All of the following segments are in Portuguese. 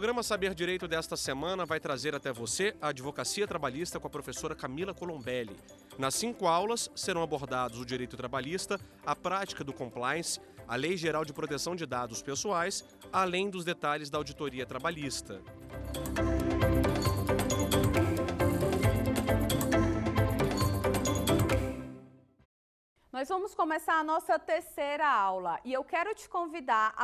programa Saber Direito desta semana vai trazer até você a advocacia trabalhista com a professora Camila Colombelli. Nas 5 aulas serão abordados o direito trabalhista, a prática do compliance, a Lei Geral de Proteção de Dados Pessoais, além dos detalhes da auditoria trabalhista. Nós vamos começar a nossa terceira aula e eu quero te convidar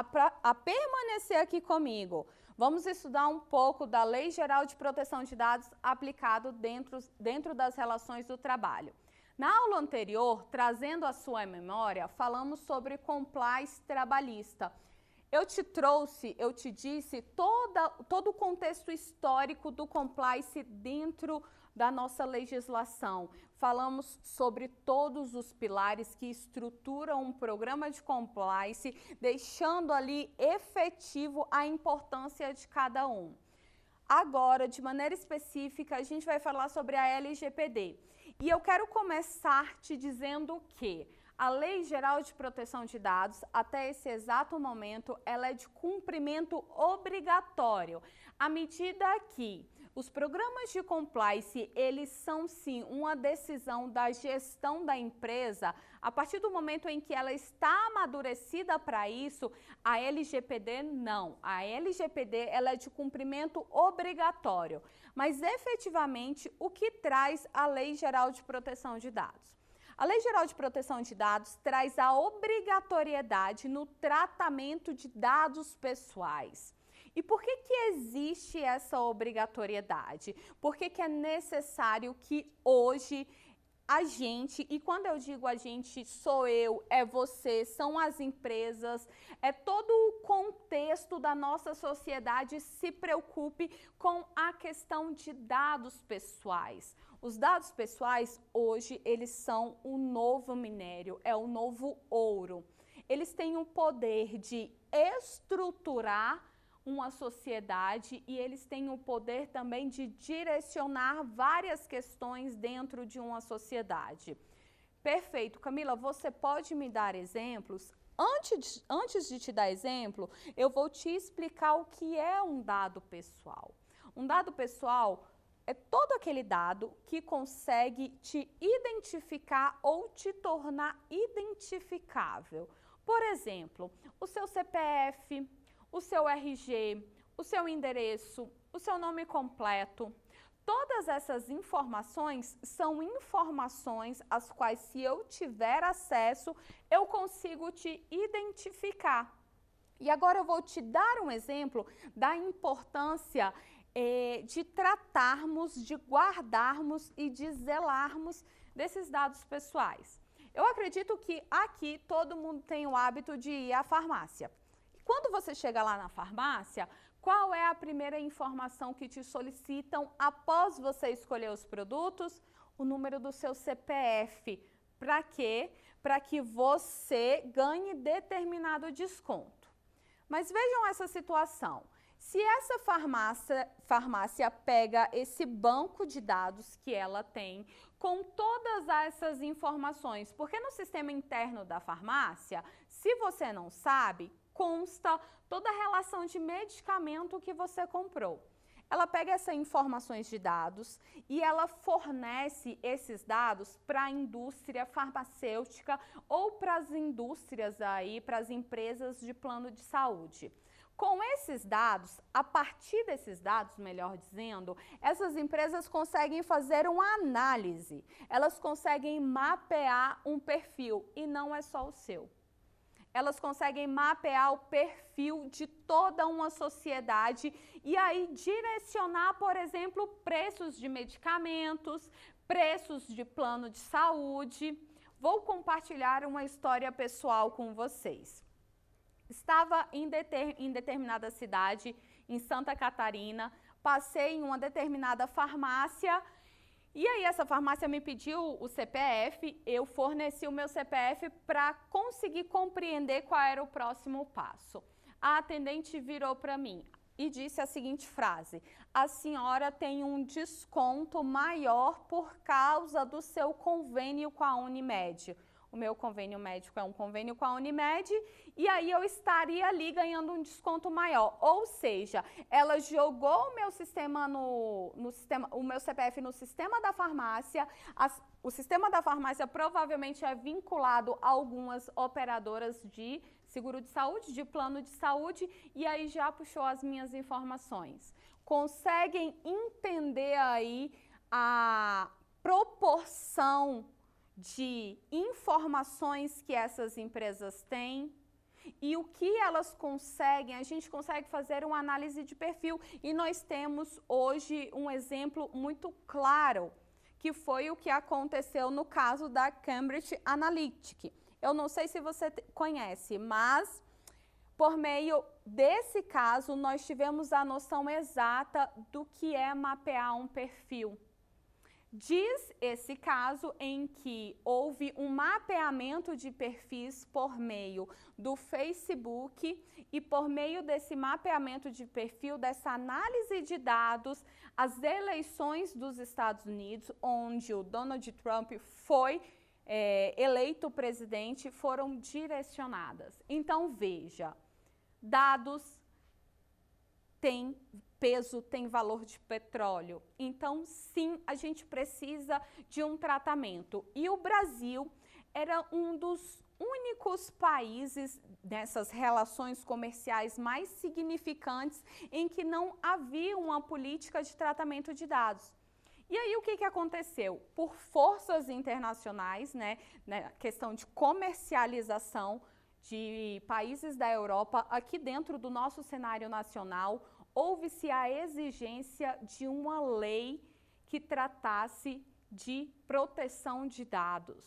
a permanecer aqui comigo. Vamos estudar um pouco da Lei Geral de Proteção de Dados aplicado dentro das relações do trabalho. Na aula anterior, trazendo a sua memória, falamos sobre compliance trabalhista. Eu te disse todo o contexto histórico do compliance dentro da nossa legislação. Falamos sobre todos os pilares que estruturam um programa de compliance, deixando ali efetivo a importância de cada um. Agora, de maneira específica, a gente vai falar sobre a LGPD. E eu quero começar te dizendo que a Lei Geral de Proteção de Dados, até esse exato momento, ela é de cumprimento obrigatório. À medida que os programas de compliance, eles são sim uma decisão da gestão da empresa, a partir do momento em que ela está amadurecida para isso, a LGPD não. A LGPD ela é de cumprimento obrigatório, mas efetivamente o que traz a Lei Geral de Proteção de Dados? A Lei Geral de Proteção de Dados traz a obrigatoriedade no tratamento de dados pessoais. E por que existe essa obrigatoriedade? Por que é necessário que hoje a gente, e quando eu digo a gente, sou eu, é você, são as empresas, é todo o contexto da nossa sociedade se preocupe com a questão de dados pessoais. Os dados pessoais hoje, eles são o novo minério, é o novo ouro. Eles têm o poder de estruturar uma sociedade e eles têm o poder também de direcionar várias questões dentro de uma sociedade. Perfeito. Camila, você pode me dar exemplos? Antes de te dar exemplo, eu vou te explicar o que é um dado pessoal. Um dado pessoal é todo aquele dado que consegue te identificar ou te tornar identificável. Por exemplo, o seu CPF, o seu RG, o seu endereço, o seu nome completo. Todas essas informações são informações às quais, se eu tiver acesso, eu consigo te identificar. E agora eu vou te dar um exemplo da importância de tratarmos, de guardarmos e de zelarmos desses dados pessoais. Eu acredito que aqui todo mundo tem o hábito de ir à farmácia. Quando você chega lá na farmácia, qual é a primeira informação que te solicitam após você escolher os produtos? O número do seu CPF. Para quê? Para que você ganhe determinado desconto. Mas vejam essa situação. Se essa farmácia pega esse banco de dados que ela tem com todas essas informações, porque no sistema interno da farmácia, se você não sabe, consta toda a relação de medicamento que você comprou. Ela pega essas informações de dados e ela fornece esses dados para a indústria farmacêutica ou para as indústrias aí, para as empresas de plano de saúde. Com esses dados, a partir desses dados, melhor dizendo, essas empresas conseguem fazer uma análise, elas conseguem mapear um perfil e não é só o seu. Elas conseguem mapear o perfil de toda uma sociedade e aí direcionar, por exemplo, preços de medicamentos, preços de plano de saúde. Vou compartilhar uma história pessoal com vocês. Estava em determinada cidade, em Santa Catarina, passei em uma determinada farmácia. E aí essa farmácia me pediu o CPF, eu forneci o meu CPF para conseguir compreender qual era o próximo passo. A atendente virou para mim e disse a seguinte frase: a senhora tem um desconto maior por causa do seu convênio com a Unimed. o meu convênio médico é um convênio com a Unimed, e aí eu estaria ali ganhando um desconto maior. Ou seja, ela jogou o meu sistema o meu CPF no sistema da farmácia, o sistema da farmácia provavelmente é vinculado a algumas operadoras de seguro de saúde, de plano de saúde, e aí já puxou as minhas informações. Conseguem entender aí a proporção de informações que essas empresas têm e o que elas conseguem? A gente consegue fazer uma análise de perfil e nós temos hoje um exemplo muito claro, que foi o que aconteceu no caso da Cambridge Analytica. Eu não sei se você conhece, mas por meio desse caso nós tivemos a noção exata do que é mapear um perfil. Diz esse caso em que houve um mapeamento de perfis por meio do Facebook e por meio desse mapeamento de perfil, dessa análise de dados, as eleições dos Estados Unidos, onde o Donald Trump foi eleito presidente, foram direcionadas. Então, veja, dados têm peso, tem valor de petróleo. Então, sim, a gente precisa de um tratamento. E o Brasil era um dos únicos países nessas relações comerciais mais significantes em que não havia uma política de tratamento de dados. E aí, o que aconteceu? Por forças internacionais, né, questão de comercialização de países da Europa, aqui dentro do nosso cenário nacional, houve-se a exigência de uma lei que tratasse de proteção de dados.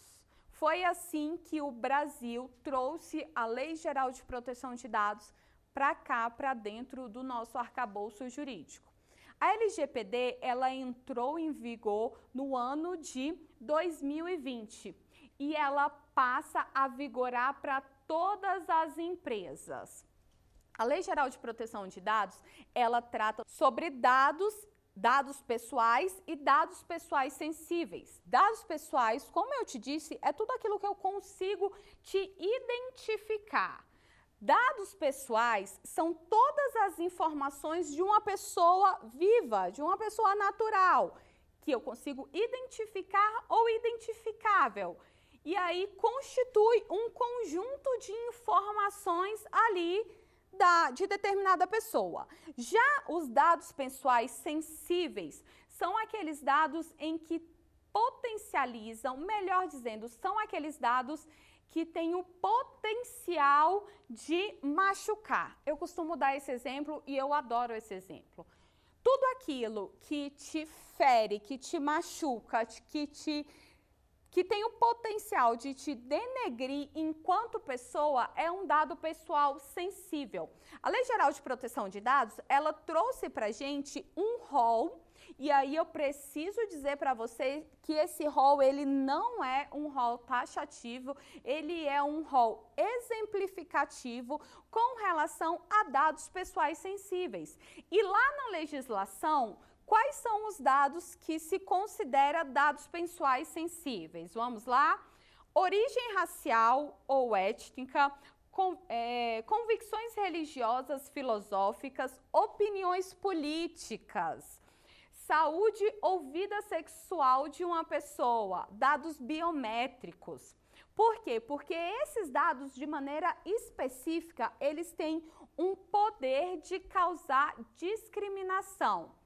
Foi assim que o Brasil trouxe a Lei Geral de Proteção de Dados para cá, para dentro do nosso arcabouço jurídico. A LGPD, ela entrou em vigor no ano de 2020 e ela passa a vigorar para todas as empresas. A Lei Geral de Proteção de Dados, ela trata sobre dados pessoais e dados pessoais sensíveis. Dados pessoais, como eu te disse, é tudo aquilo que eu consigo te identificar. Dados pessoais são todas as informações de uma pessoa viva, de uma pessoa natural, que eu consigo identificar ou identificável. E aí constitui um conjunto de informações ali de determinada pessoa. Já os dados pessoais sensíveis são aqueles dados em que potencializam, melhor dizendo, são aqueles dados que têm o potencial de machucar. Eu costumo dar esse exemplo e eu adoro esse exemplo. Tudo aquilo que te fere, que te machuca, que tem o potencial de te denegrir enquanto pessoa, é um dado pessoal sensível. A Lei Geral de Proteção de Dados, ela trouxe pra gente um rol, e aí eu preciso dizer para você que esse rol, ele não é um rol taxativo, ele é um rol exemplificativo com relação a dados pessoais sensíveis. E lá na legislação, quais são os dados que se considera dados pessoais sensíveis? Vamos lá? Origem racial ou étnica, convicções religiosas, filosóficas, opiniões políticas, saúde ou vida sexual de uma pessoa, dados biométricos. Por quê? Porque esses dados, de maneira específica, eles têm um poder de causar discriminação.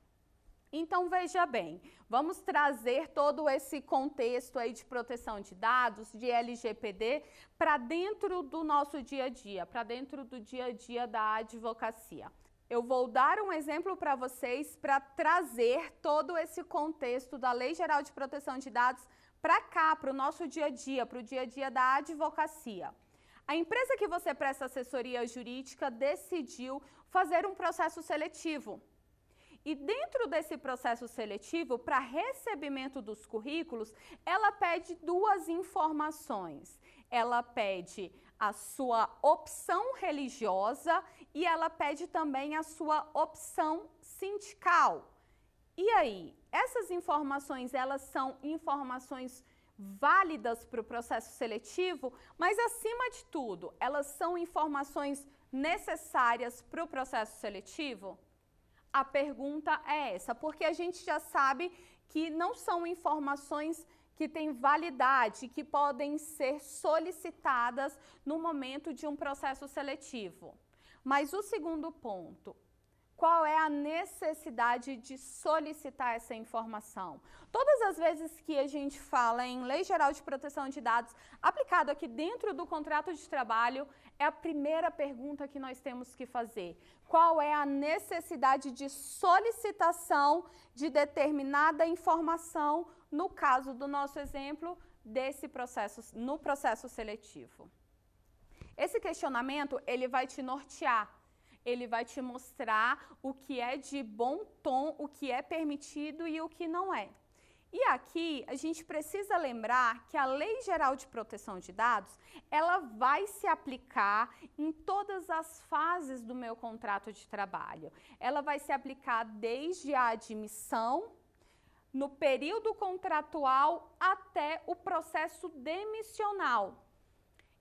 Então, veja bem, vamos trazer todo esse contexto aí de proteção de dados, de LGPD, para dentro do nosso dia a dia, para dentro do dia a dia da advocacia. Eu vou dar um exemplo para vocês para trazer todo esse contexto da Lei Geral de Proteção de Dados para cá, para o nosso dia a dia, para o dia a dia da advocacia. A empresa que você presta assessoria jurídica decidiu fazer um processo seletivo. E dentro desse processo seletivo, para recebimento dos currículos, ela pede duas informações. Ela pede a sua opção religiosa e ela pede também a sua opção sindical. E aí, essas informações, elas são informações válidas para o processo seletivo, mas acima de tudo, elas são informações necessárias para o processo seletivo? A pergunta é essa, porque a gente já sabe que não são informações que têm validade, que podem ser solicitadas no momento de um processo seletivo. Mas o segundo ponto, qual é a necessidade de solicitar essa informação? Todas as vezes que a gente fala em Lei Geral de Proteção de Dados, aplicado aqui dentro do contrato de trabalho, é a primeira pergunta que nós temos que fazer. Qual é a necessidade de solicitação de determinada informação, no caso do nosso exemplo, no processo seletivo? Esse questionamento, ele vai te nortear. Ele vai te mostrar o que é de bom tom, o que é permitido e o que não é. E aqui, a gente precisa lembrar que a Lei Geral de Proteção de Dados, ela vai se aplicar em todas as fases do meu contrato de trabalho. Ela vai se aplicar desde a admissão, no período contratual, até o processo demissional.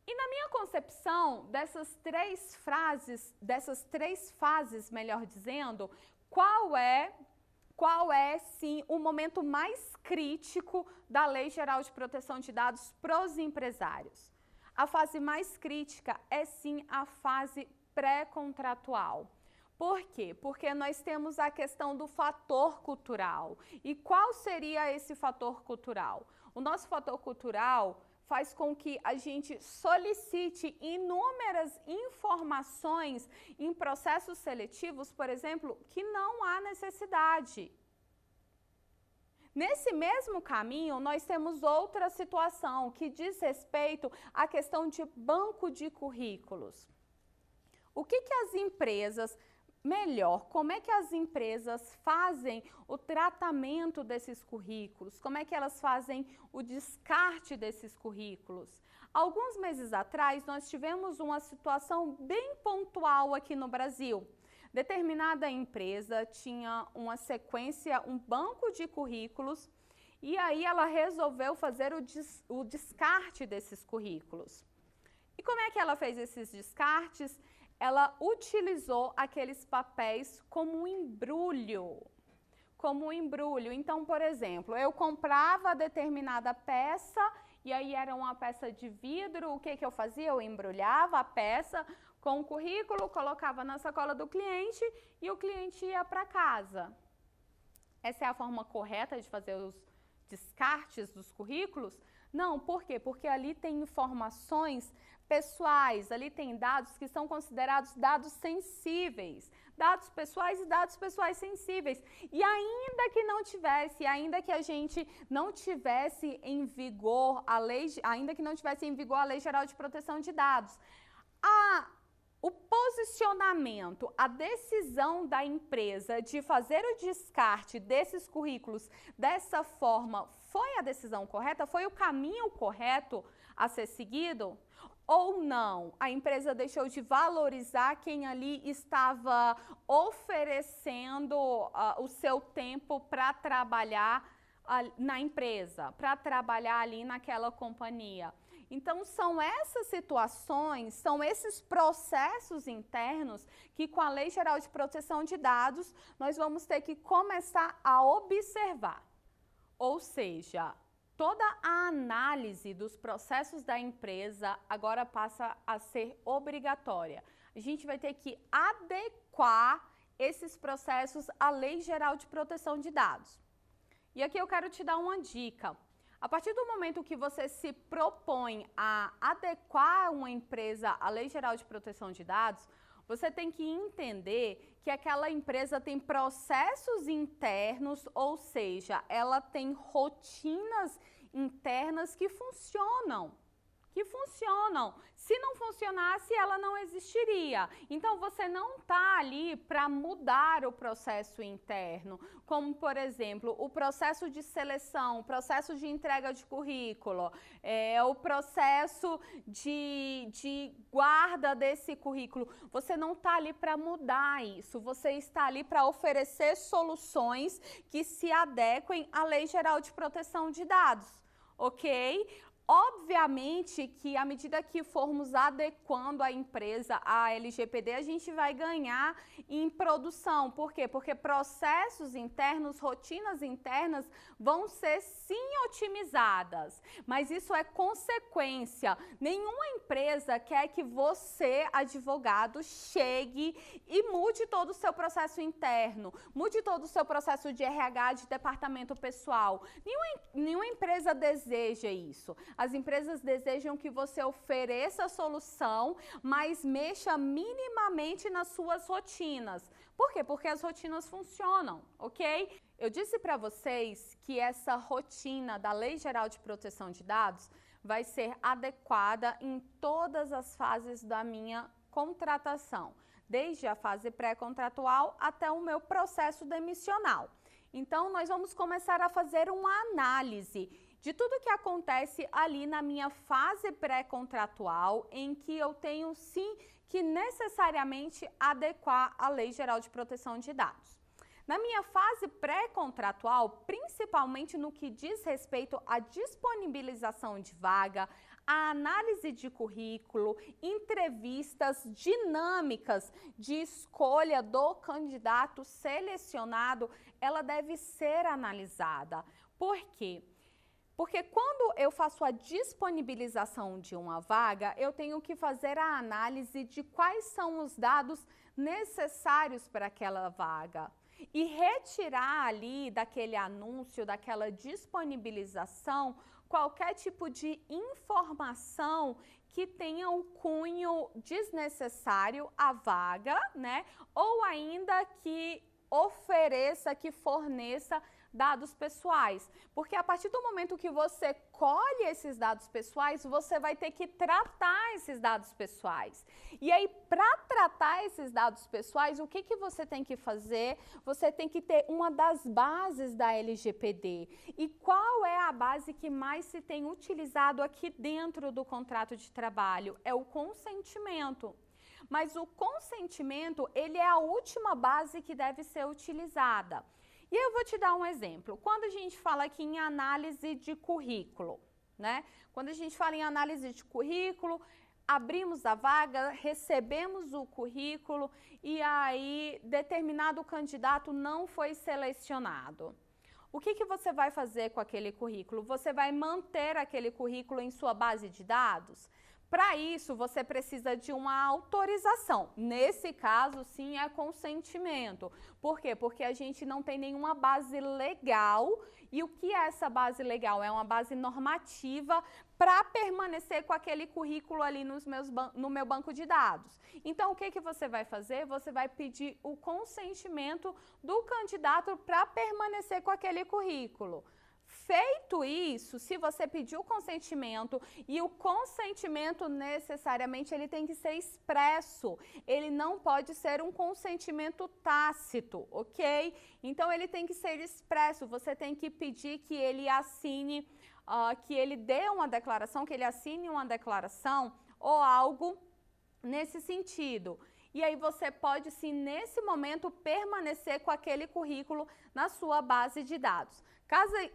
E na minha concepção, dessas três fases, melhor dizendo, qual é, sim, o momento mais crítico da Lei Geral de Proteção de Dados para os empresários? A fase mais crítica é, sim, a fase pré-contratual. Por quê? Porque nós temos a questão do fator cultural. E qual seria esse fator cultural? O nosso fator cultural faz com que a gente solicite inúmeras informações em processos seletivos, por exemplo, que não há necessidade. Nesse mesmo caminho, nós temos outra situação que diz respeito à questão de banco de currículos. O que as empresas... Melhor, como é que as empresas fazem o tratamento desses currículos? Como é que elas fazem o descarte desses currículos? Alguns meses atrás, nós tivemos uma situação bem pontual aqui no Brasil. Determinada empresa tinha uma sequência, um banco de currículos, e aí ela resolveu fazer o descarte desses currículos. E como é que ela fez esses descartes? Ela utilizou aqueles papéis como um embrulho. Então, por exemplo, eu comprava determinada peça e aí era uma peça de vidro. O que eu fazia? Eu embrulhava a peça com o currículo, colocava na sacola do cliente e o cliente ia para casa. Essa é a forma correta de fazer os descartes dos currículos? Não, por quê? Porque ali tem informações pessoais, ali tem dados que são considerados dados sensíveis, dados pessoais e dados pessoais sensíveis. E ainda que não tivesse, ainda que a gente não tivesse em vigor a lei, ainda que não tivesse em vigor a Lei Geral de Proteção de Dados, o posicionamento, a decisão da empresa de fazer o descarte desses currículos dessa forma foi a decisão correta? Foi o caminho correto a ser seguido? Ou não? A empresa deixou de valorizar quem ali estava oferecendo o seu tempo para trabalhar na empresa, para trabalhar ali naquela companhia. Então, são essas situações, são esses processos internos que, com a Lei Geral de Proteção de Dados, nós vamos ter que começar a observar. Ou seja, toda a análise dos processos da empresa agora passa a ser obrigatória. A gente vai ter que adequar esses processos à Lei Geral de Proteção de Dados. E aqui eu quero te dar uma dica. A partir do momento que você se propõe a adequar uma empresa à Lei Geral de Proteção de Dados, você tem que entender que aquela empresa tem processos internos, ou seja, ela tem rotinas internas que funcionam. Se não funcionasse, ela não existiria. Então, você não está ali para mudar o processo interno, como, por exemplo, o processo de seleção, o processo de entrega de currículo, o processo de guarda desse currículo. Você não está ali para mudar isso, você está ali para oferecer soluções que se adequem à Lei Geral de Proteção de Dados. ok? Obviamente que à medida que formos adequando a empresa à LGPD, a gente vai ganhar em produção. Por quê? Porque processos internos, rotinas internas vão ser sim otimizadas, mas isso é consequência. Nenhuma empresa quer que você, advogado, chegue e mude todo o seu processo interno, mude todo o seu processo de RH, de departamento pessoal. Nenhuma empresa deseja isso. As empresas desejam que você ofereça a solução, mas mexa minimamente nas suas rotinas. Por quê? Porque as rotinas funcionam, ok? Eu disse para vocês que essa rotina da Lei Geral de Proteção de Dados vai ser adequada em todas as fases da minha contratação, desde a fase pré-contratual até o meu processo demissional. Então, nós vamos começar a fazer uma análise de tudo que acontece ali na minha fase pré-contratual, em que eu tenho sim que necessariamente adequar a Lei Geral de Proteção de Dados. Na minha fase pré-contratual, principalmente no que diz respeito à disponibilização de vaga, a análise de currículo, entrevistas dinâmicas de escolha do candidato selecionado, ela deve ser analisada. Por quê? Porque quando eu faço a disponibilização de uma vaga, eu tenho que fazer a análise de quais são os dados necessários para aquela vaga e retirar ali daquele anúncio, daquela disponibilização, qualquer tipo de informação que tenha um cunho desnecessário à vaga, né? Ou ainda que ofereça, que forneça dados pessoais, porque a partir do momento que você colhe esses dados pessoais, você vai ter que tratar esses dados pessoais. E aí, para tratar esses dados pessoais, o que você tem que fazer? Você tem que ter uma das bases da LGPD. E qual é a base que mais se tem utilizado aqui dentro do contrato de trabalho? É o consentimento. Mas o consentimento, ele é a última base que deve ser utilizada. E eu vou te dar um exemplo. Quando a gente fala aqui em análise de currículo, né? Quando a gente fala em análise de currículo, abrimos a vaga, recebemos o currículo e aí determinado candidato não foi selecionado. O que você vai fazer com aquele currículo? Você vai manter aquele currículo em sua base de dados? Para isso, você precisa de uma autorização. Nesse caso, sim, é consentimento. Por quê? Porque a gente não tem nenhuma base legal. E o que é essa base legal? É uma base normativa para permanecer com aquele currículo ali no meu banco de dados. Então, o que você vai fazer? Você vai pedir o consentimento do candidato para permanecer com aquele currículo. Feito isso, se você pedir o consentimento, e o consentimento necessariamente ele tem que ser expresso, ele não pode ser um consentimento tácito, ok? Então ele tem que ser expresso, você tem que pedir que ele assine, que ele dê uma declaração, que ele assine uma declaração ou algo nesse sentido. E aí você pode sim, nesse momento, permanecer com aquele currículo na sua base de dados.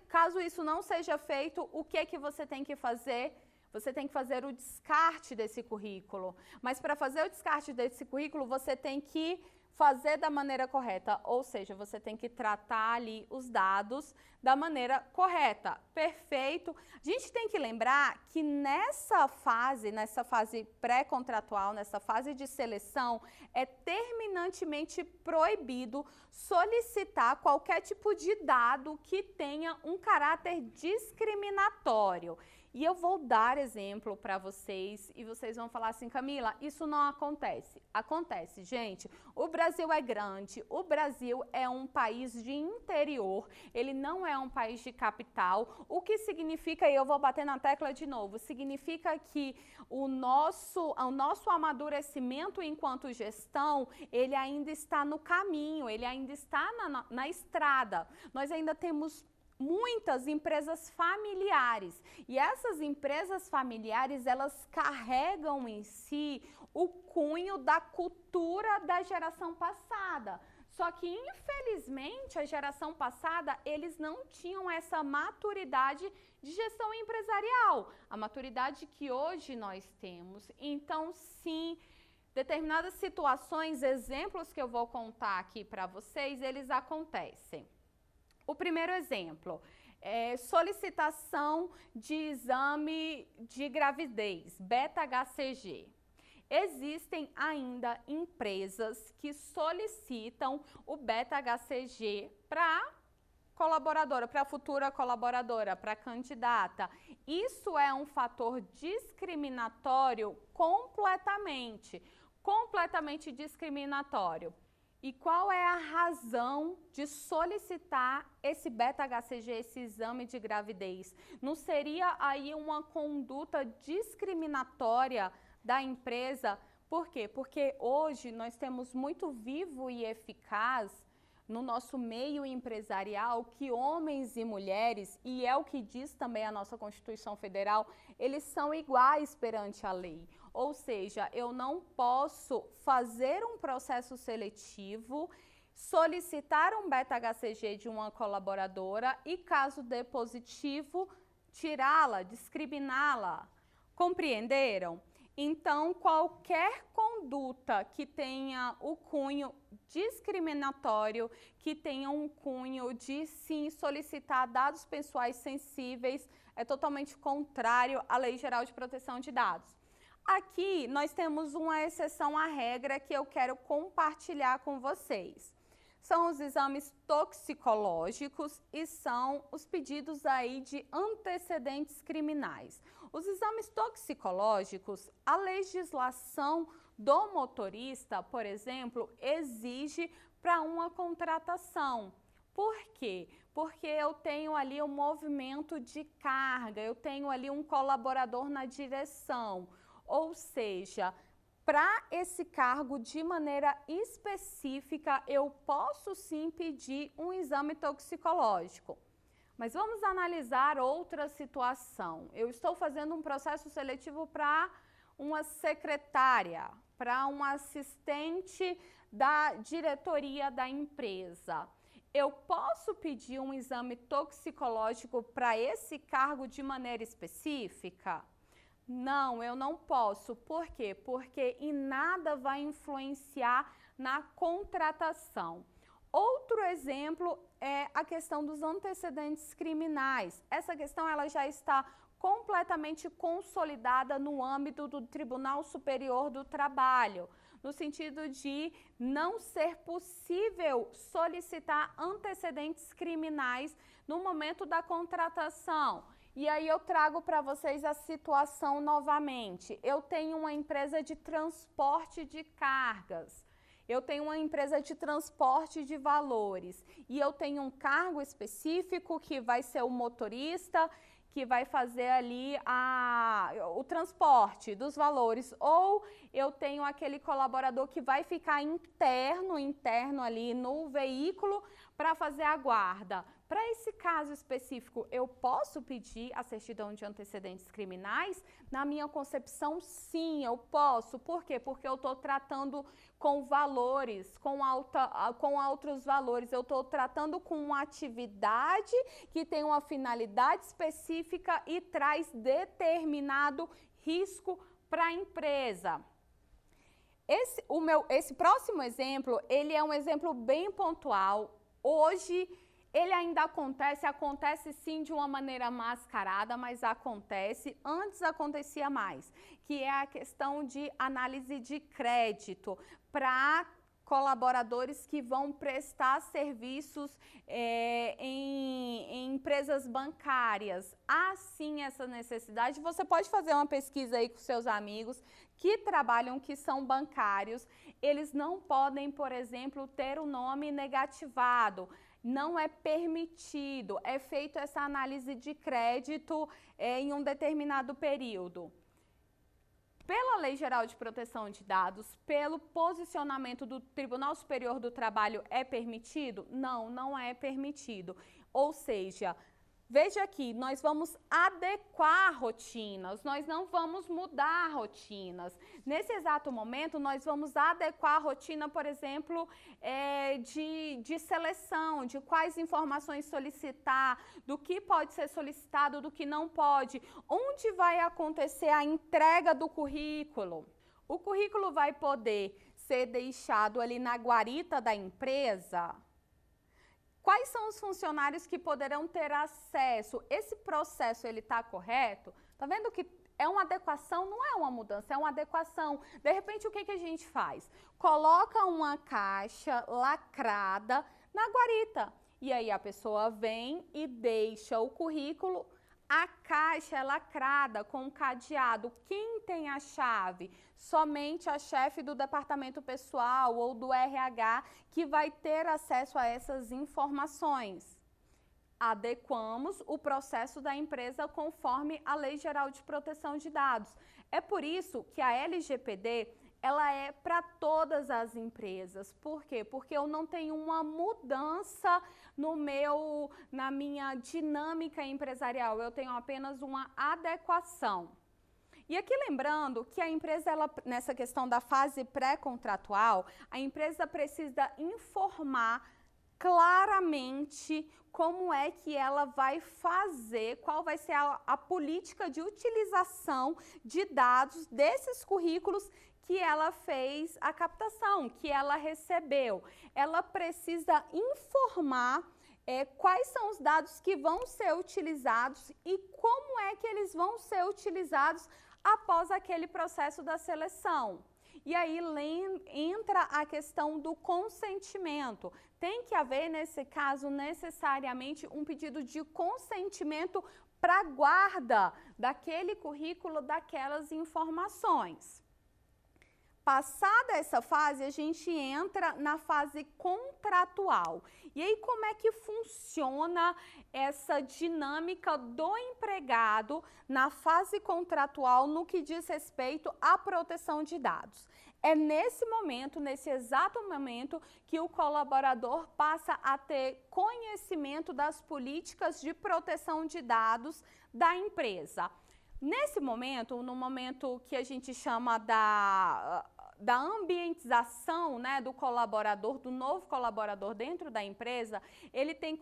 Caso isso não seja feito, o que você tem que fazer? Você tem que fazer o descarte desse currículo. Mas para fazer o descarte desse currículo, você tem que fazer da maneira correta, ou seja, você tem que tratar ali os dados da maneira correta. Perfeito? A gente tem que lembrar que nessa fase pré-contratual, nessa fase de seleção, é terminantemente proibido solicitar qualquer tipo de dado que tenha um caráter discriminatório. E eu vou dar exemplo para vocês e vocês vão falar assim, Camila, isso não acontece. Acontece, gente. O Brasil é grande, o Brasil é um país de interior, ele não é um país de capital, o que significa, e eu vou bater na tecla de novo, significa que o nosso amadurecimento enquanto gestão, ele ainda está no caminho, ele ainda está na estrada. Nós ainda temos muitas empresas familiares e essas empresas familiares elas carregam em si o cunho da cultura da geração passada. Só que, infelizmente, a geração passada, eles não tinham essa maturidade de gestão empresarial, a maturidade que hoje nós temos. Então, sim, determinadas situações, exemplos que eu vou contar aqui para vocês, eles acontecem. O primeiro exemplo é solicitação de exame de gravidez, beta-HCG. Existem ainda empresas que solicitam o beta-HCG para colaboradora, para futura colaboradora, para candidata. Isso é um fator discriminatório completamente discriminatório. E qual é a razão de solicitar esse beta-HCG, esse exame de gravidez? Não seria aí uma conduta discriminatória da empresa? Por quê? Porque hoje nós temos muito vivo e eficaz no nosso meio empresarial que homens e mulheres, e é o que diz também a nossa Constituição Federal, eles são iguais perante a lei. Ou seja, eu não posso fazer um processo seletivo, solicitar um beta-HCG de uma colaboradora e, caso dê positivo, tirá-la, discriminá-la. Compreenderam? Então, qualquer conduta que tenha o cunho discriminatório, que tenha um cunho de, sim, solicitar dados pessoais sensíveis, é totalmente contrário à Lei Geral de Proteção de Dados. Aqui, nós temos uma exceção à regra que eu quero compartilhar com vocês. São os exames toxicológicos e são os pedidos aí de antecedentes criminais. Os exames toxicológicos, a legislação do motorista, por exemplo, exige para uma contratação. Por quê? Porque eu tenho ali um movimento de carga, eu tenho ali um colaborador na direção. Ou seja, para esse cargo de maneira específica, eu posso sim pedir um exame toxicológico. Mas vamos analisar outra situação. Eu estou fazendo um processo seletivo para uma secretária, para um assistente da diretoria da empresa. Eu posso pedir um exame toxicológico para esse cargo de maneira específica? Não, eu não posso. Por quê? Porque em nada vai influenciar na contratação. Outro exemplo é a questão dos antecedentes criminais. Essa questão ela já está completamente consolidada no âmbito do Tribunal Superior do Trabalho, no sentido de não ser possível solicitar antecedentes criminais no momento da contratação. E aí eu trago para vocês a situação novamente. Eu tenho uma empresa de transporte de cargas, eu tenho uma empresa de transporte de valores e eu tenho um cargo específico que vai ser o motorista, que vai fazer ali o transporte dos valores, ou eu tenho aquele colaborador que vai ficar interno ali no veículo para fazer a guarda. Para esse caso específico, eu posso pedir a certidão de antecedentes criminais? Na minha concepção, sim, eu posso. Por quê? Porque eu estou tratando com valores, com altos valores. Eu estou tratando com uma atividade que tem uma finalidade específica e traz determinado risco para a empresa. Esse próximo exemplo, ele é um exemplo bem pontual. Hoje, ele ainda acontece sim de uma maneira mascarada, mas acontece, antes acontecia mais, que é a questão de análise de crédito para colaboradores que vão prestar serviços em empresas bancárias. Há sim essa necessidade. Você pode fazer uma pesquisa aí com seus amigos que trabalham, que são bancários. Eles não podem, por exemplo, ter o nome negativado. Não é permitido, é feita essa análise de crédito em um determinado período. Pela Lei Geral de Proteção de Dados, pelo posicionamento do Tribunal Superior do Trabalho, é permitido? Não, não é permitido. Ou seja, Veja aqui, nós vamos adequar rotinas, nós não vamos mudar rotinas. Nesse exato momento, nós vamos adequar a rotina, por exemplo, de seleção, de quais informações solicitar, do que pode ser solicitado, do que não pode, onde vai acontecer a entrega do currículo. O currículo vai poder ser deixado ali na guarita da empresa. Quais são os funcionários que poderão ter acesso? Esse processo, ele está correto? Está vendo que é uma adequação, não é uma mudança, é uma adequação. De repente, o que a gente faz? Coloca uma caixa lacrada na guarita. E aí a pessoa vem e deixa o currículo. A caixa é lacrada com um cadeado. Quem tem a chave? Somente a chefe do departamento pessoal ou do RH que vai ter acesso a essas informações. Adequamos o processo da empresa conforme a Lei Geral de Proteção de Dados. É por isso que a LGPD, ela é para todas as empresas. Por quê? Porque eu não tenho uma mudança na minha dinâmica empresarial, eu tenho apenas uma adequação. E aqui lembrando que a empresa, nessa questão da fase pré-contratual, a empresa precisa informar claramente como é que ela vai fazer, qual vai ser a política de utilização de dados desses currículos que ela fez a captação, que ela recebeu. Ela precisa informar quais são os dados que vão ser utilizados e como é que eles vão ser utilizados após aquele processo da seleção. E aí entra a questão do consentimento. Tem que haver, nesse caso, necessariamente um pedido de consentimento para a guarda daquele currículo, daquelas informações. Passada essa fase, a gente entra na fase contratual. E aí, como é que funciona essa dinâmica do empregado na fase contratual no que diz respeito à proteção de dados? É nesse momento, nesse exato momento, que o colaborador passa a ter conhecimento das políticas de proteção de dados da empresa. Nesse momento, no momento que a gente chama da ambientização, né, do colaborador, do novo colaborador dentro da empresa, ele tem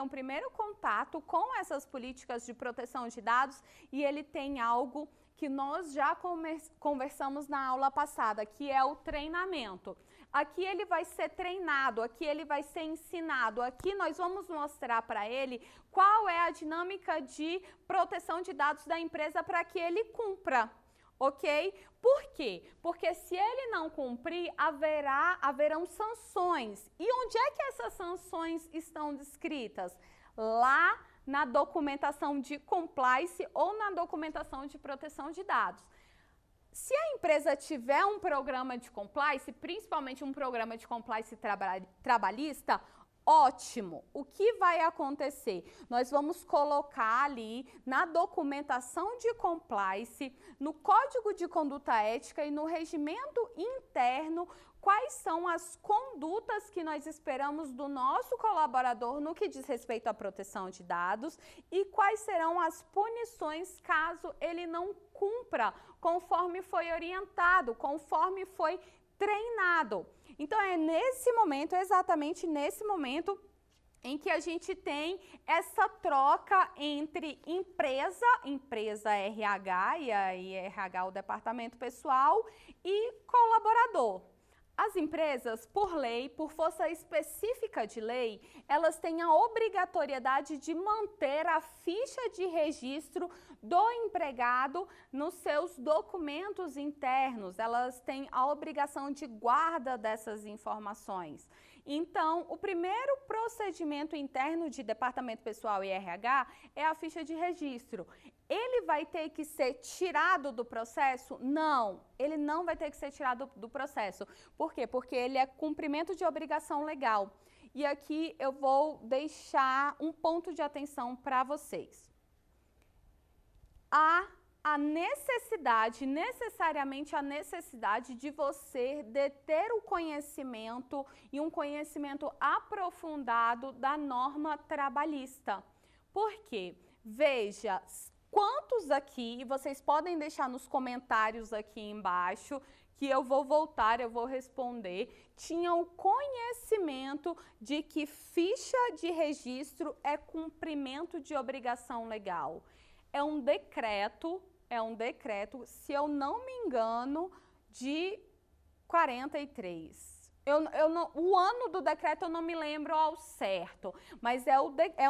um primeiro contato com essas políticas de proteção de dados e ele tem algo que nós já conversamos na aula passada, que é o treinamento. Aqui ele vai ser treinado, aqui ele vai ser ensinado, aqui nós vamos mostrar para ele qual é a dinâmica de proteção de dados da empresa para que ele cumpra. Ok? Por quê? Porque se ele não cumprir, haverão sanções. E onde é que essas sanções estão descritas? Lá na documentação de compliance ou na documentação de proteção de dados. Se a empresa tiver um programa de compliance, principalmente um programa de compliance trabalhista, ótimo. O que vai acontecer? Nós vamos colocar ali na documentação de compliance, no código de conduta ética e no regimento interno, quais são as condutas que nós esperamos do nosso colaborador no que diz respeito à proteção de dados e quais serão as punições caso ele não cumpra conforme foi orientado, conforme foi treinado. Então, é nesse momento, exatamente nesse momento, em que a gente tem essa troca entre empresa RH, e aí RH o departamento pessoal, e colaborador. As empresas, por lei, por força específica de lei, elas têm a obrigatoriedade de manter a ficha de registro do empregado nos seus documentos internos. Elas têm a obrigação de guarda dessas informações. Então, o primeiro procedimento interno de departamento pessoal e RH é a ficha de registro. Ele vai ter que ser tirado do processo? Não, ele não vai ter que ser tirado do processo. Por quê? Porque ele é cumprimento de obrigação legal. E aqui eu vou deixar um ponto de atenção para vocês. Há a necessidade, necessariamente a necessidade de você ter o conhecimento e um conhecimento aprofundado da norma trabalhista. Por quê? Veja, quantos aqui, e vocês podem deixar nos comentários aqui embaixo, que eu vou voltar, eu vou responder, tinham conhecimento de que ficha de registro é cumprimento de obrigação legal. É um decreto, se eu não me engano, de 43. O ano do decreto eu não me lembro ao certo, mas é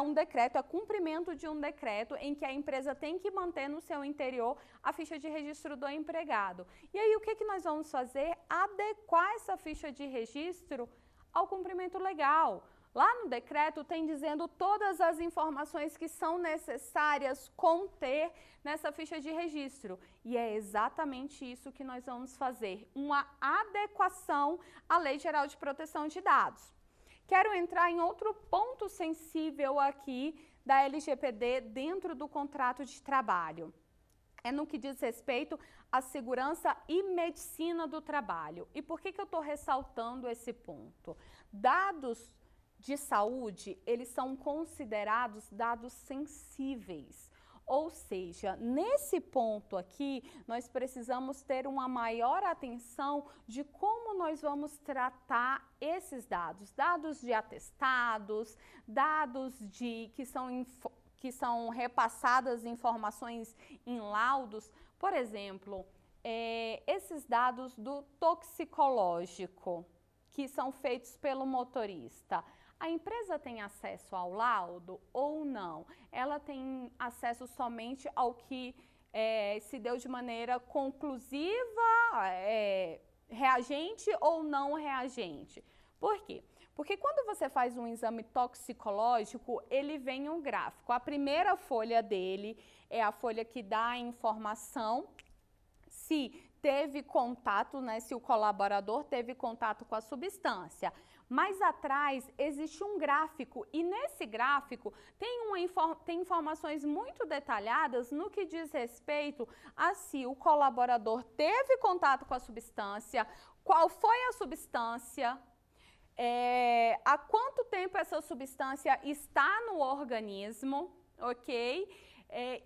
um decreto, é cumprimento de um decreto em que a empresa tem que manter no seu interior a ficha de registro do empregado. E aí o que nós vamos fazer? Adequar essa ficha de registro ao cumprimento legal. Lá no decreto tem dizendo todas as informações que são necessárias conter nessa ficha de registro. E é exatamente isso que nós vamos fazer, uma adequação à Lei Geral de Proteção de Dados. Quero entrar em outro ponto sensível aqui da LGPD dentro do contrato de trabalho. É no que diz respeito à segurança e medicina do trabalho. E por que eu estou ressaltando esse ponto? Dados de saúde, eles são considerados dados sensíveis. Ou seja, nesse ponto aqui, nós precisamos ter uma maior atenção de como nós vamos tratar esses dados. Dados de atestados, dados que são repassadas informações em laudos. Por exemplo, esses dados do toxicológico, que são feitos pelo motorista. A empresa tem acesso ao laudo ou não? Ela tem acesso somente ao que se deu de maneira conclusiva, reagente ou não reagente. Por quê? Porque quando você faz um exame toxicológico, ele vem um gráfico. A primeira folha dele é a folha que dá a informação se teve contato, né, se o colaborador teve contato com a substância. Mais atrás existe um gráfico e nesse gráfico tem informações muito detalhadas no que diz respeito a se o colaborador teve contato com a substância, qual foi a substância, há quanto tempo essa substância está no organismo, ok?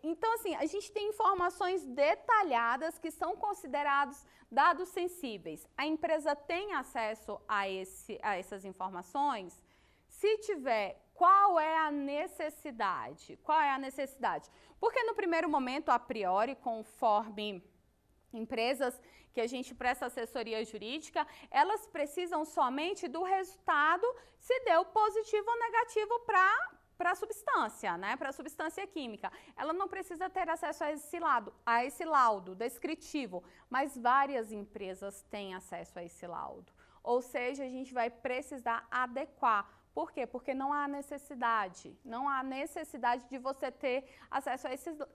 Então, assim, a gente tem informações detalhadas que são considerados dados sensíveis. A empresa tem acesso a essas informações? Se tiver, qual é a necessidade? Qual é a necessidade? Porque no primeiro momento, a priori, conforme empresas que a gente presta assessoria jurídica, elas precisam somente do resultado se deu positivo ou negativo para a substância, né? Para a substância química. Ela não precisa ter acesso a esse laudo descritivo, mas várias empresas têm acesso a esse laudo. Ou seja, a gente vai precisar adequar. Por quê? Porque não há necessidade de você ter acesso a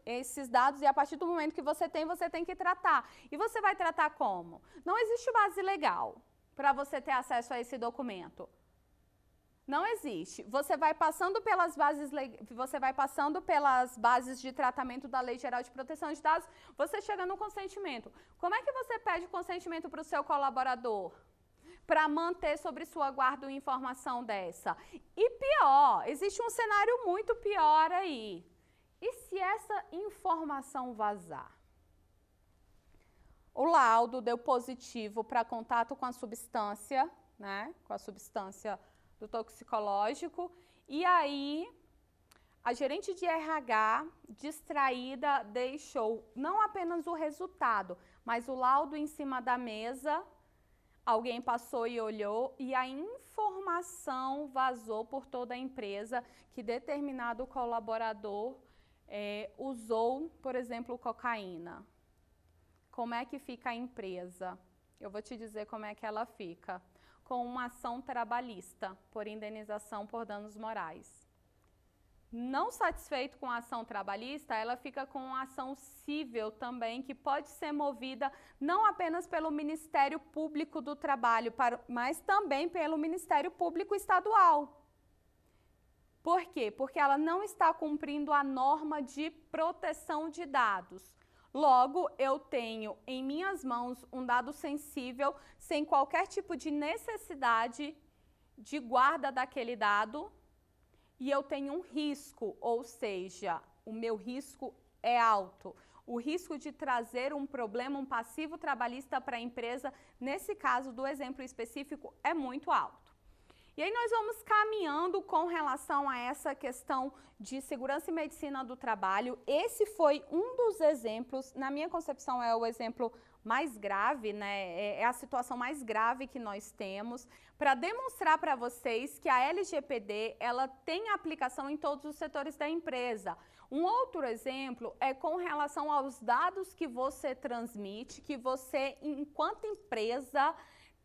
esses dados e a partir do momento que você tem que tratar. E você vai tratar como? Não existe base legal para você ter acesso a esse documento. Não existe. Você vai passando pelas bases de tratamento da Lei Geral de Proteção de Dados, você chega no consentimento. Como é que você pede consentimento para o seu colaborador? Para manter sobre sua guarda uma informação dessa. E pior, existe um cenário muito pior aí. E se essa informação vazar? O laudo deu positivo para contato com a substância, né? Com a substância do toxicológico, e aí a gerente de RH, distraída, deixou não apenas o resultado, mas o laudo em cima da mesa, alguém passou e olhou, e a informação vazou por toda a empresa que determinado colaborador usou, por exemplo, cocaína. Como é que fica a empresa? Eu vou te dizer como é que ela fica. Com uma ação trabalhista por indenização por danos morais. Não satisfeito com a ação trabalhista, ela fica com uma ação civil também, que pode ser movida não apenas pelo Ministério Público do Trabalho, mas também pelo Ministério Público Estadual. Por quê? Porque ela não está cumprindo a norma de proteção de dados. Logo, eu tenho em minhas mãos um dado sensível, sem qualquer tipo de necessidade de guarda daquele dado, e eu tenho um risco, ou seja, o meu risco é alto. O risco de trazer um problema, um passivo trabalhista para a empresa, nesse caso do exemplo específico, é muito alto. E aí nós vamos caminhando com relação a essa questão de segurança e medicina do trabalho. Esse foi um dos exemplos, na minha concepção é o exemplo mais grave, né? É a situação mais grave que nós temos, para demonstrar para vocês que a LGPD, ela tem aplicação em todos os setores da empresa. Um outro exemplo é com relação aos dados que você transmite, que você, enquanto empresa,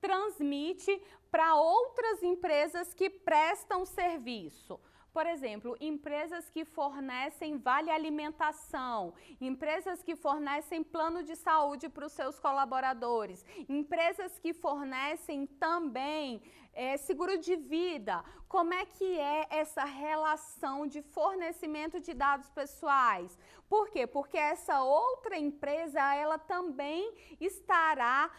transmite para outras empresas que prestam serviço. Por exemplo, empresas que fornecem vale alimentação, empresas que fornecem plano de saúde para os seus colaboradores, empresas que fornecem também seguro de vida. Como é que é essa relação de fornecimento de dados pessoais? Por quê? Porque essa outra empresa, ela também estará...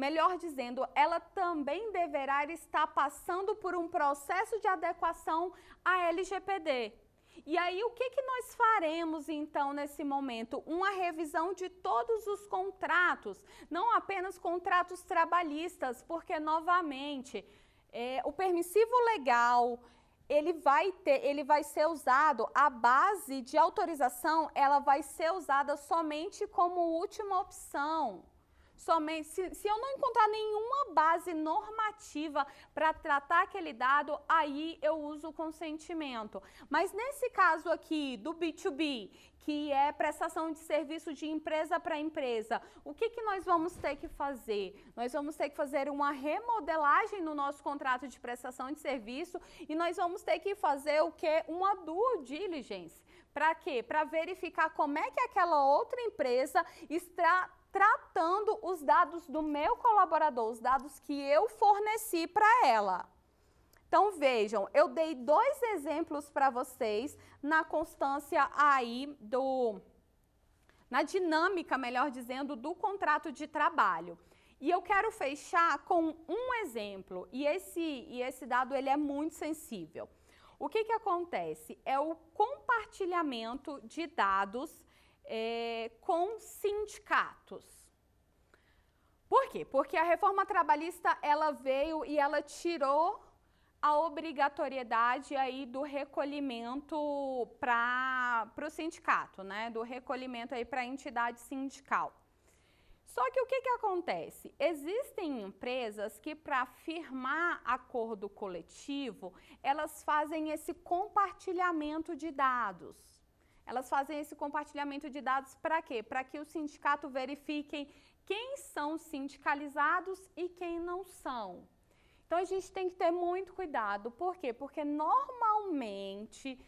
Melhor dizendo, ela também deverá estar passando por um processo de adequação à LGPD. E aí, o que nós faremos, então, nesse momento? Uma revisão de todos os contratos, não apenas contratos trabalhistas, porque, novamente, o permissivo legal, ele vai ser usado, a base de autorização, ela vai ser usada somente como última opção. Somente, se eu não encontrar nenhuma base normativa para tratar aquele dado, aí eu uso o consentimento. Mas nesse caso aqui do B2B, que é prestação de serviço de empresa para empresa, o que nós vamos ter que fazer? Nós vamos ter que fazer uma remodelagem no nosso contrato de prestação de serviço e nós vamos ter que fazer o quê? Uma due diligence. Para quê? Para verificar como é que aquela outra empresa está tratando os dados do meu colaborador, os dados que eu forneci para ela. Então, vejam, eu dei 2 exemplos para vocês na constância aí na dinâmica, melhor dizendo, do contrato de trabalho. E eu quero fechar com um exemplo, e esse dado ele é muito sensível. O que acontece? É o compartilhamento de dados com sindicatos. Por quê? Porque a reforma trabalhista, ela veio e ela tirou a obrigatoriedade aí do recolhimento para o sindicato, né? Do recolhimento aí para a entidade sindical. Só que o que acontece? Existem empresas que, para firmar acordo coletivo, elas fazem esse compartilhamento de dados. Elas fazem esse compartilhamento de dados para quê? Para que o sindicato verifique quem são sindicalizados e quem não são. Então, a gente tem que ter muito cuidado. Por quê? Porque normalmente,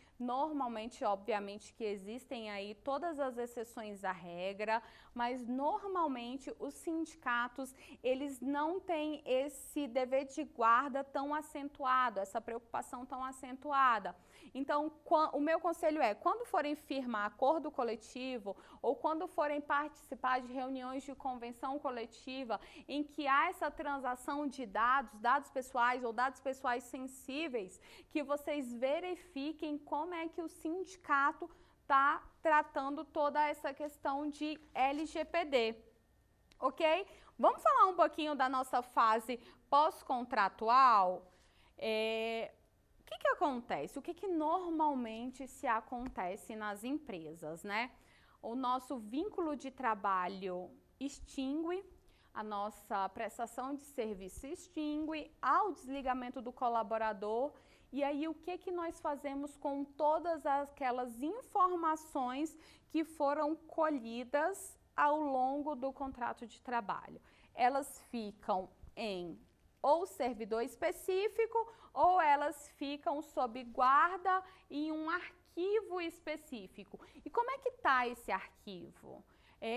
obviamente, que existem aí todas as exceções à regra, mas normalmente os sindicatos, eles não têm esse dever de guarda tão acentuado, essa preocupação tão acentuada. Então, o meu conselho é, quando forem firmar acordo coletivo ou quando forem participar de reuniões de convenção coletiva em que há essa transação de dados pessoais ou dados pessoais sensíveis, que vocês verifiquem como é que o sindicato está tratando toda essa questão de LGPD, ok? Vamos falar um pouquinho da nossa fase pós-contratual? O que acontece? O que normalmente se acontece nas empresas, né? O nosso vínculo de trabalho extingue, a nossa prestação de serviço extingue, há o desligamento do colaborador, e aí o que nós fazemos com todas aquelas informações que foram colhidas ao longo do contrato de trabalho? Elas ficam em ou servidor específico, ou elas ficam sob guarda em um arquivo específico. E como é que está esse arquivo?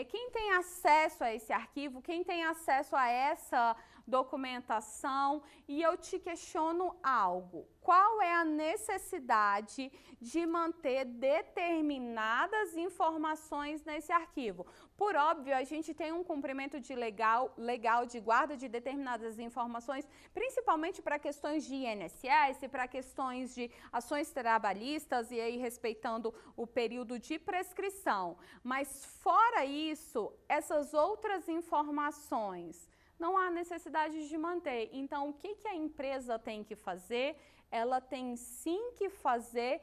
Quem tem acesso a esse arquivo, quem tem acesso a essa documentação, e eu te questiono algo. Qual é a necessidade de manter determinadas informações nesse arquivo? Por óbvio, a gente tem um cumprimento de legal de guarda de determinadas informações, principalmente para questões de INSS, para questões de ações trabalhistas e aí respeitando o período de prescrição. Mas fora isso, essas outras informações não há necessidade de manter. Então, o que a empresa tem que fazer? Ela tem sim que fazer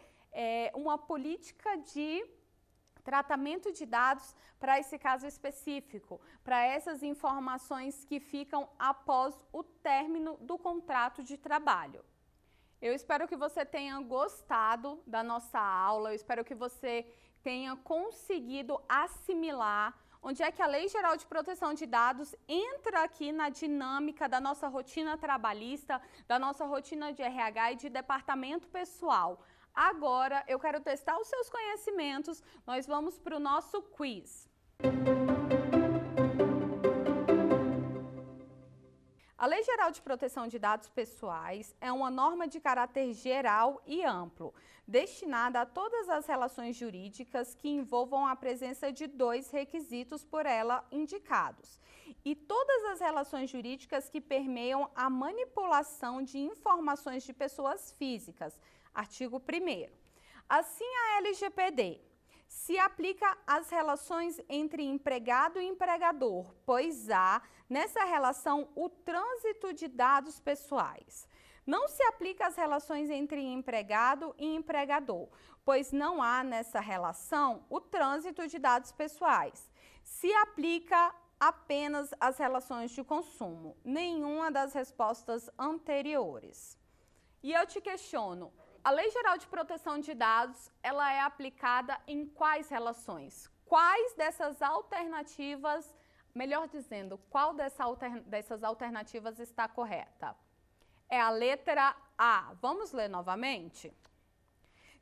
uma política de tratamento de dados para esse caso específico, para essas informações que ficam após o término do contrato de trabalho. Eu espero que você tenha gostado da nossa aula, eu espero que você tenha conseguido assimilar onde é que a Lei Geral de Proteção de Dados entra aqui na dinâmica da nossa rotina trabalhista, da nossa rotina de RH e de departamento pessoal. Agora, eu quero testar os seus conhecimentos, nós vamos para o nosso quiz. A Lei Geral de Proteção de Dados Pessoais é uma norma de caráter geral e amplo, destinada a todas as relações jurídicas que envolvam a presença de 2 requisitos por ela indicados, e todas as relações jurídicas que permeiam a manipulação de informações de pessoas físicas. Artigo 1º. Assim, a LGPD se aplica às relações entre empregado e empregador, pois há, nessa relação, o trânsito de dados pessoais. Não se aplica às relações entre empregado e empregador, pois não há, nessa relação, o trânsito de dados pessoais. Se aplica apenas às relações de consumo, nenhuma das respostas anteriores. E eu te questiono, a Lei Geral de Proteção de Dados, ela é aplicada em quais relações? Quais dessas alternativas, melhor dizendo, qual dessas alternativas está correta? É a letra A. Vamos ler novamente?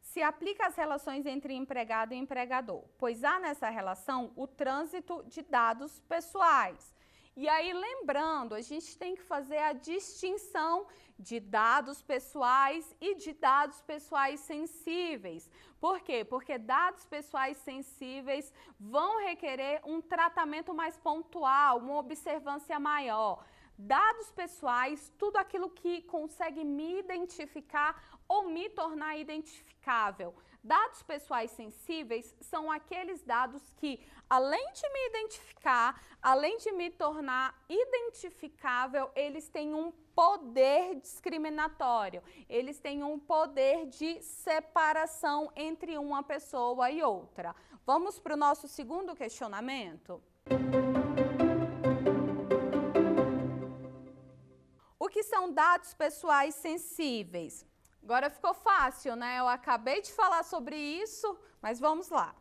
Se aplica às relações entre empregado e empregador, pois há nessa relação o trânsito de dados pessoais. E aí, lembrando, a gente tem que fazer a distinção de dados pessoais e de dados pessoais sensíveis. Por quê? Porque dados pessoais sensíveis vão requerer um tratamento mais pontual, uma observância maior. Dados pessoais, tudo aquilo que consegue me identificar ou me tornar identificável. Dados pessoais sensíveis são aqueles dados que, além de me identificar, além de me tornar identificável, eles têm um poder discriminatório, eles têm um poder de separação entre uma pessoa e outra. Vamos para o nosso segundo questionamento? O que são dados pessoais sensíveis? Agora ficou fácil, né? Eu acabei de falar sobre isso, mas vamos lá.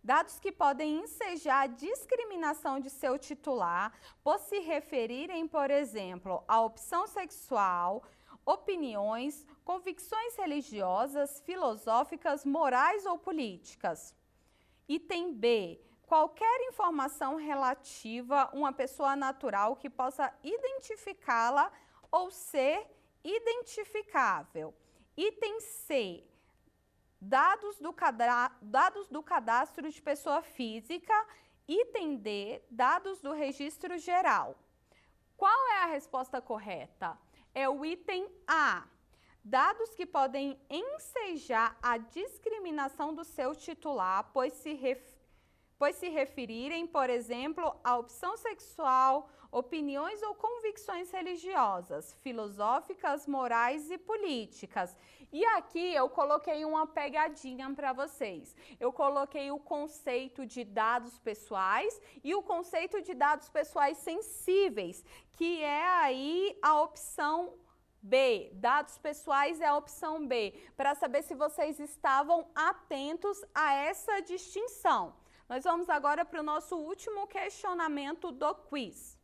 Dados que podem ensejar a discriminação de seu titular por se referirem, por exemplo, à opção sexual, opiniões, convicções religiosas, filosóficas, morais ou políticas. Item B. Qualquer informação relativa a uma pessoa natural que possa identificá-la ou ser identificável. Item C. Dados do cadastro de pessoa física. Item D. Dados do registro geral. Qual é a resposta correta? É o item A. Dados que podem ensejar a discriminação do seu titular, pois se referirem, por exemplo, à opção sexual, opiniões ou convicções religiosas, filosóficas, morais e políticas. E aqui eu coloquei uma pegadinha para vocês. Eu coloquei o conceito de dados pessoais e o conceito de dados pessoais sensíveis, que é aí a opção B. Dados pessoais é a opção B, para saber se vocês estavam atentos a essa distinção. Nós vamos agora para o nosso último questionamento do quiz.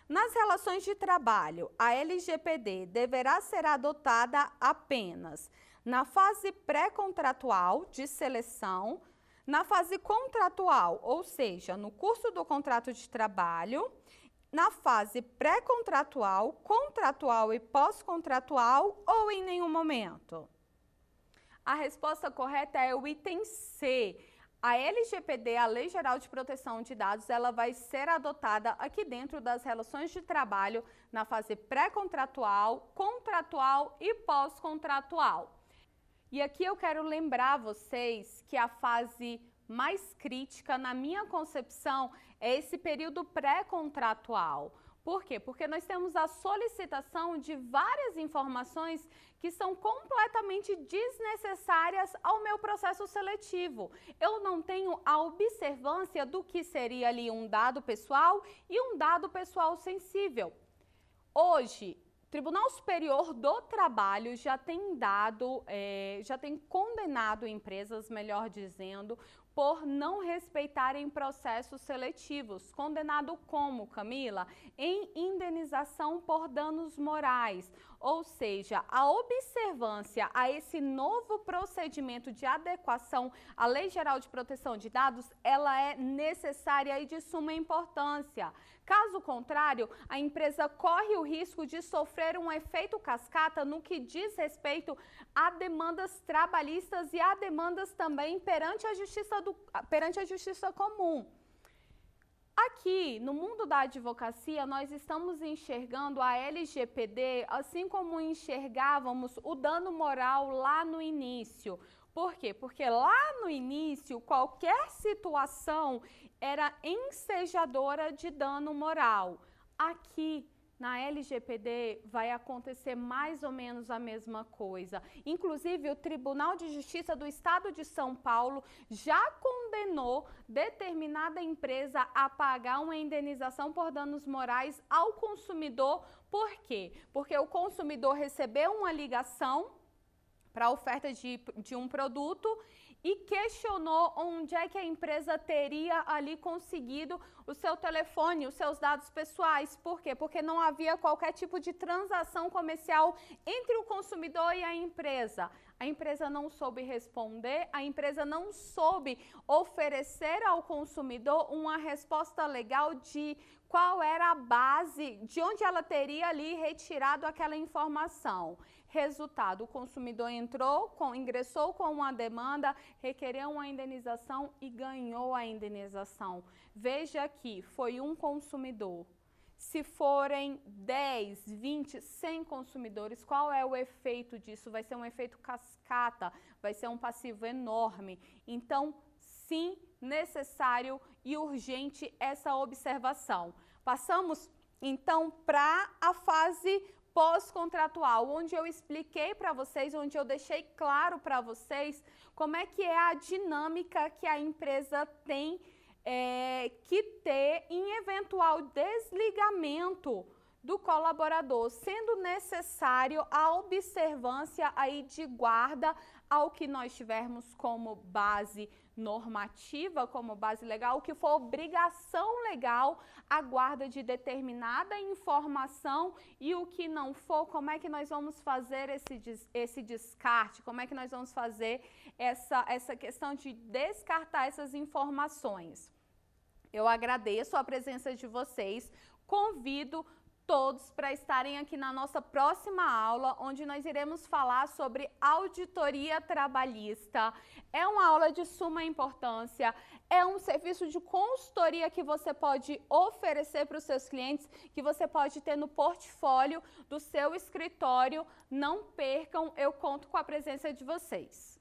Nas relações de trabalho, a LGPD deverá ser adotada apenas na fase pré-contratual de seleção, Na fase contratual, ou seja, no curso do contrato de trabalho, na fase pré-contratual, contratual e pós-contratual ou em nenhum momento? A resposta correta é o item C. A LGPD, a Lei Geral de Proteção de Dados, ela vai ser adotada aqui dentro das relações de trabalho na fase pré-contratual, contratual e pós-contratual. E aqui eu quero lembrar vocês que a fase mais crítica, na minha concepção, é esse período pré-contratual. Por quê? Porque nós temos a solicitação de várias informações que são completamente desnecessárias ao meu processo seletivo. Eu não tenho a observância do que seria ali um dado pessoal e um dado pessoal sensível. Hoje, o Tribunal Superior do Trabalho já tem condenado empresas, melhor dizendo, por não respeitarem processos seletivos. Condenado como, Camila? Em indenização por danos morais. Ou seja, a observância a esse novo procedimento de adequação à Lei Geral de Proteção de Dados, ela é necessária e de suma importância. Caso contrário, a empresa corre o risco de sofrer um efeito cascata no que diz respeito a demandas trabalhistas e a demandas também perante a justiça comum. Aqui, no mundo da advocacia, nós estamos enxergando a LGPD assim como enxergávamos o dano moral lá no início. Por quê? Porque lá no início, qualquer situação era ensejadora de dano moral. Aqui, na LGPD, vai acontecer mais ou menos a mesma coisa. Inclusive, o Tribunal de Justiça do Estado de São Paulo já condenou determinada empresa a pagar uma indenização por danos morais ao consumidor. Por quê? Porque o consumidor recebeu uma ligação para a oferta de um produto e questionou onde é que a empresa teria ali conseguido o seu telefone, os seus dados pessoais. Por quê? Porque não havia qualquer tipo de transação comercial entre o consumidor e a empresa. A empresa não soube responder, a empresa não soube oferecer ao consumidor uma resposta legal de qual era a base, de onde ela teria ali retirado aquela informação. Resultado, o consumidor ingressou com uma demanda, requereu uma indenização e ganhou a indenização. Veja aqui, foi um consumidor. Se forem 10, 20, 100 consumidores, qual é o efeito disso? Vai ser um efeito cascata, vai ser um passivo enorme. Então, sim, necessário e urgente essa observação. Passamos, então, para a fase pós-contratual, onde eu expliquei para vocês, onde eu deixei claro para vocês como é que é a dinâmica que a empresa tem que ter em eventual desligamento do colaborador, sendo necessário a observância aí de guarda ao que nós tivermos como base normativa, como base legal, o que for obrigação legal, a guarda de determinada informação, e o que não for, como é que nós vamos fazer esse descarte, como é que nós vamos fazer essa questão de descartar essas informações. Eu agradeço a presença de vocês, convido todos para estarem aqui na nossa próxima aula, onde nós iremos falar sobre auditoria trabalhista. É uma aula de suma importância, é um serviço de consultoria que você pode oferecer para os seus clientes, que você pode ter no portfólio do seu escritório. Não percam, eu conto com a presença de vocês.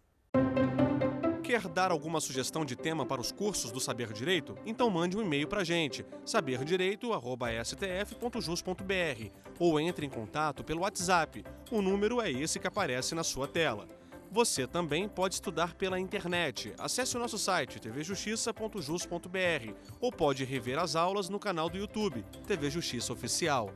Quer dar alguma sugestão de tema para os cursos do Saber Direito? Então mande um e-mail para a gente, saberdireito@stf.jus.br, ou entre em contato pelo WhatsApp. O número é esse que aparece na sua tela. Você também pode estudar pela internet. Acesse o nosso site tvjustiça.jus.br ou pode rever as aulas no canal do YouTube, TV Justiça Oficial.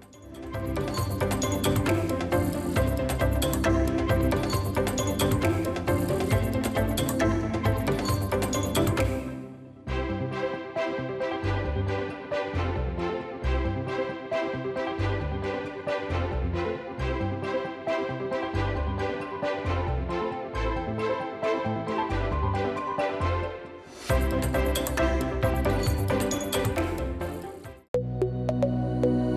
Música